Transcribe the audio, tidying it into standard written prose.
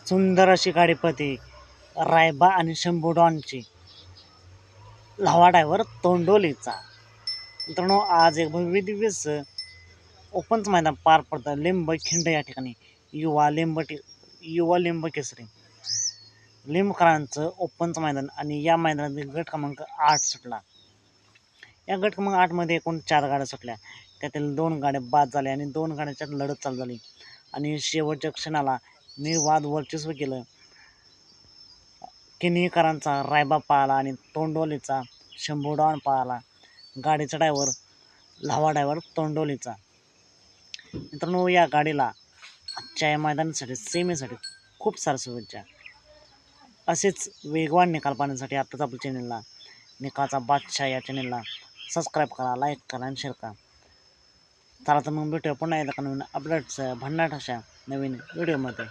सुंदर अशी गाडी पळते रायबा आणि शंभू डॉनची लव्हाडावर तोंडोलीचा. मित्रांनो, आज एक भव्य दिवस ओपनचं मैदान पार पडतं लिंबखिंड या ठिकाणी. युवा लिंब केसरी लिंबकरांचं ओपनचं मैदान आणि या मैदानातील गट क्रमांक 8 सुटला. या गट क्रमांक 8मध्ये एकूण 4 गाड्या सुटल्या. त्यातील 2 गाड्या बाद झाल्या आणि 2 गाड्यांच्यात लढत चालू झाली आणि शेवटच्या क्षणाला निर्वाद वर्चस्व केलं. किनीकरांचा रायबा पळाला आणि तोंडोलीचा शंभू डॉन पळाला. गाडीचा ड्रायव्हर तोंडोलीचा. मित्रांनो, या गाडीला आजच्या या मैदानासाठी सेमीसाठी खूप साऱ्या शुभेच्छा. असेच वेगवान निकाल पाहण्यासाठी आत्ताच आपल्या चॅनलला निकालचा बादशाह या चॅनलला सबस्क्राईब करा, लाईक करा आणि शेअर करा. चला तर मग भेटूया पुन्हा एकदा नवीन अपडेट्स भन्नाट अशा नवीन व्हिडिओमध्ये.